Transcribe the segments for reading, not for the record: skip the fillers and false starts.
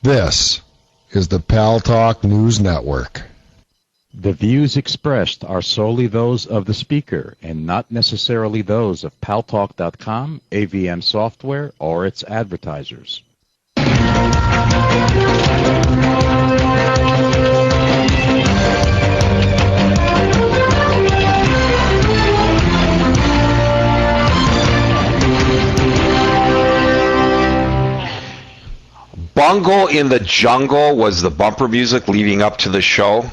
This is the Pal Talk News Network. The views expressed are solely those of the speaker and not necessarily those of paltalk.com, AVM Software, or its advertisers. Bungle in the Jungle was the bumper music leading up to the show.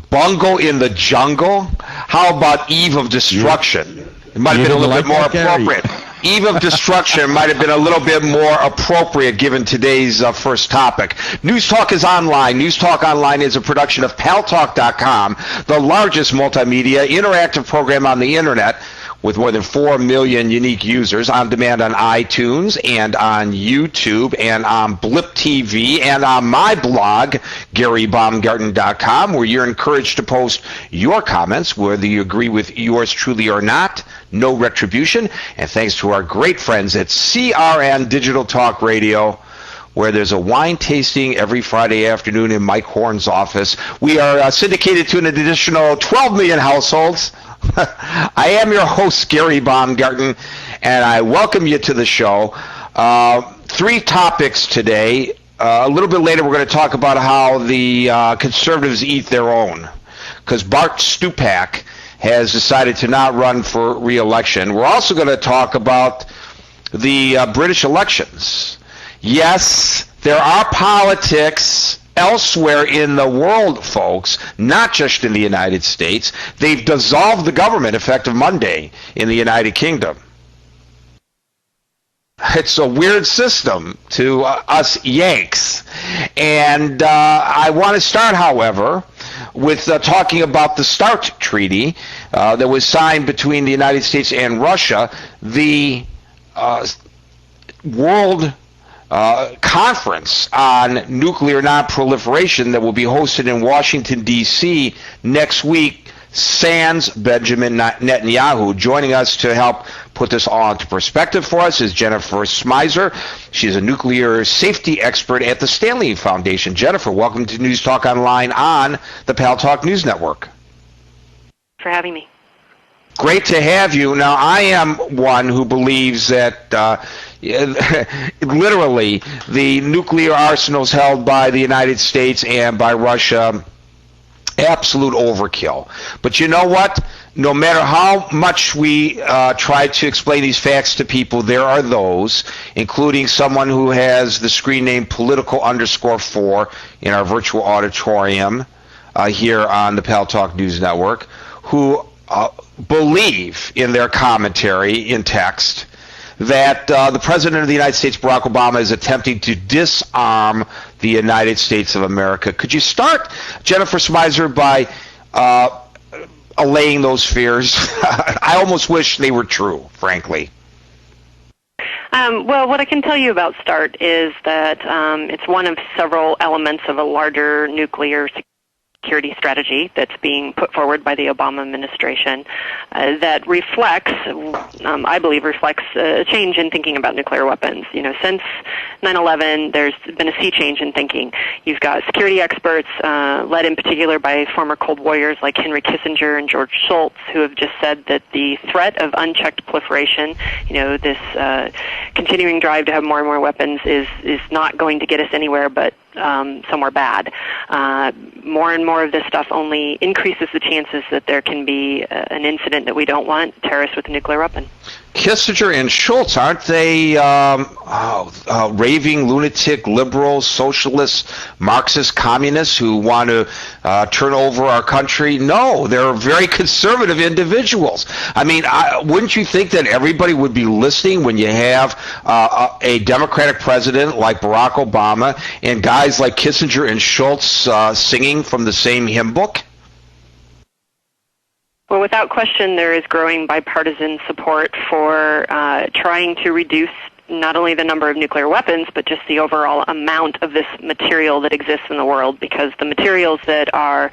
Bungle in the Jungle? How about Eve of Destruction? It might have been a little bit more appropriate. Eve of Destruction might have been a little bit more appropriate given today's first topic. News Talk is online. News Talk Online is a production of paltalk.com, the largest multimedia interactive program on the internet, with more than 4 million unique users, on demand on iTunes and on YouTube and on Blip TV and on my blog, GaryBaumgarten.com, where you're encouraged to post your comments, whether you agree with yours truly or not. No retribution. And thanks to our great friends at CRN Digital Talk Radio, where there's a wine tasting every Friday afternoon in Mike Horn's office. We are syndicated to an additional 12 million households. I am your host, Gary Baumgarten, and I welcome you to the show. 3 topics today. A little bit later, we're going to talk about how the conservatives eat their own, because Bart Stupak has decided to not run for re-election. We're also going to talk about the British elections. Yes, there are politics elsewhere in the world, folks, not just in the United States. They've dissolved the government effective Monday in the United Kingdom. It's a weird system to us Yanks. And I want to start, however, with talking about the START treaty that was signed between the United States and Russia. The World Conference on Nuclear Non-Proliferation that will be hosted in Washington, D.C. next week, sans Benjamin Netanyahu. Joining us to help put this all into perspective for us is Jennifer Smizer. She's a nuclear safety expert at the Stanley Foundation. Jennifer, welcome to News Talk Online on the Pal Talk News Network. For having me. Great to have you. Now, I am one who believes that literally the nuclear arsenals held by the United States and by Russia, absolute overkill. But you know what? No matter how much we try to explain these facts to people, there are those, including someone who has the screen name political_4 in our virtual auditorium here on the Pal Talk News Network, who believe in their commentary in text that the President of the United States, Barack Obama, is attempting to disarm the United States of America. Could you start, Jennifer Smizer, by allaying those fears? I almost wish they were true, frankly. Well, what I can tell you about START is that it's one of several elements of a larger nuclear security strategy that's being put forward by the Obama administration that reflects, I believe, a change in thinking about nuclear weapons. You know, since 9/11, there's been a sea change in thinking. You've got security experts, led in particular by former Cold Warriors like Henry Kissinger and George Shultz, who have just said that the threat of unchecked proliferation, you know, this continuing drive to have more and more weapons is not going to get us anywhere but somewhere bad. More and more of this stuff only increases the chances that there can be an incident that we don't want, terrorists with a nuclear weapon. Kissinger and Shultz, aren't they raving lunatic liberals, socialists, Marxist communists who want to turn over our country? No, they're very conservative individuals. I mean, wouldn't you think that everybody would be listening when you have a Democratic president like Barack Obama and guys like Kissinger and Shultz singing from the same hymn book? Well, without question, there is growing bipartisan support for trying to reduce not only the number of nuclear weapons, but just the overall amount of this material that exists in the world, because the materials that are,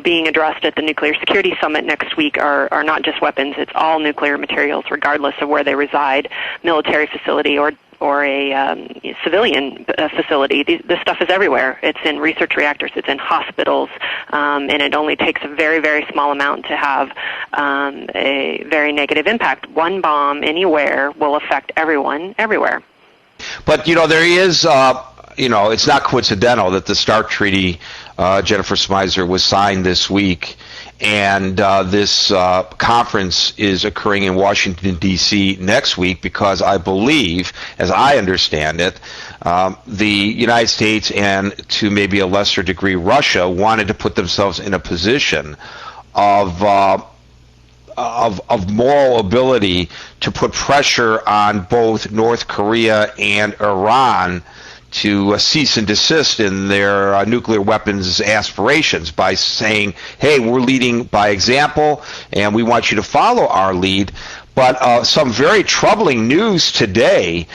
being addressed at the Nuclear Security Summit next week are not just weapons. It's all nuclear materials, regardless of where they reside, military facility or civilian facility. This stuff is everywhere. It's in research reactors. It's in hospitals, and it only takes a very, very small amount to have a very negative impact. One bomb anywhere will affect everyone, everywhere. But, there is, it's not coincidental that the START Treaty, Jennifer Smyser, was signed this week, and this conference is occurring in Washington, D.C. next week because I believe, as I understand it, the United States and to maybe a lesser degree Russia wanted to put themselves in a position of moral ability to put pressure on both North Korea and Iran to cease and desist in their nuclear weapons aspirations by saying, hey, we're leading by example and we want you to follow our lead. But some very troubling news today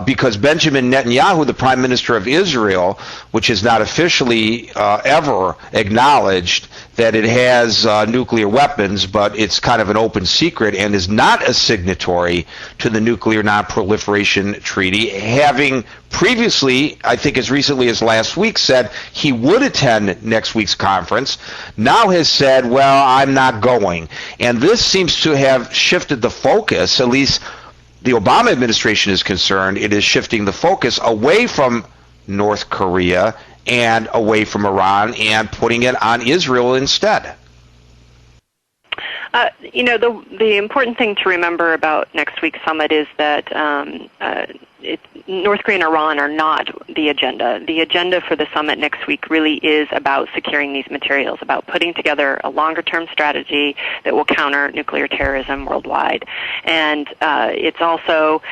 because Benjamin Netanyahu, the Prime Minister of Israel, which is not officially ever acknowledged that it has nuclear weapons, but it's kind of an open secret and is not a signatory to the Nuclear Non-Proliferation Treaty, having previously, I think as recently as last week, said he would attend next week's conference, now has said, well, I'm not going. And this seems to have shifted the focus, at least the Obama administration is concerned, it is shifting the focus away from North Korea and away from Iran and putting it on Israel instead. The important thing to remember about next week's summit is that North Korea and Iran are not the agenda. The agenda for the summit next week really is about securing these materials, about putting together a longer-term strategy that will counter nuclear terrorism worldwide. And it's also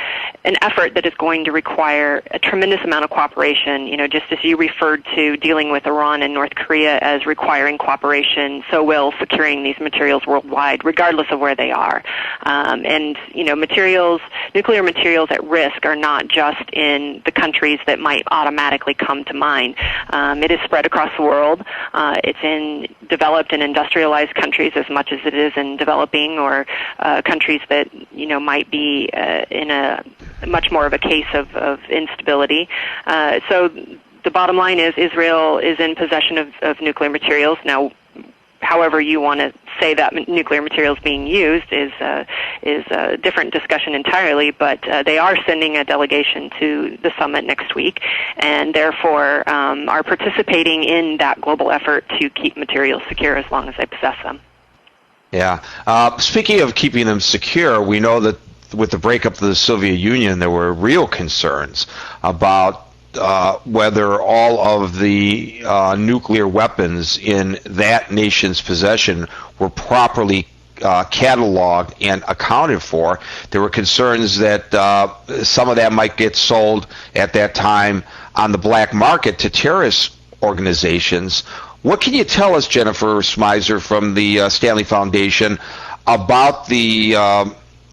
an effort that is going to require a tremendous amount of cooperation. Just as you referred to dealing with Iran and North Korea as requiring cooperation, so will securing these materials worldwide, regardless of where they are. Nuclear materials at risk are not just in the countries that might automatically come to mind. It is spread across the world. It's in developed and industrialized countries as much as it is in developing or countries that might be in a much more of a case of instability. So the bottom line is Israel is in possession of nuclear materials. Now, however you want to say that nuclear materials being used is a different discussion entirely, but they are sending a delegation to the summit next week and therefore are participating in that global effort to keep materials secure as long as they possess them. Yeah. Speaking of keeping them secure, we know that with the breakup of the Soviet Union, there were real concerns about whether all of the nuclear weapons in that nation's possession were properly cataloged and accounted for. There were concerns that some of that might get sold at that time on the black market to terrorist organizations. What can you tell us, Jennifer Smyser, from the Stanley Foundation about the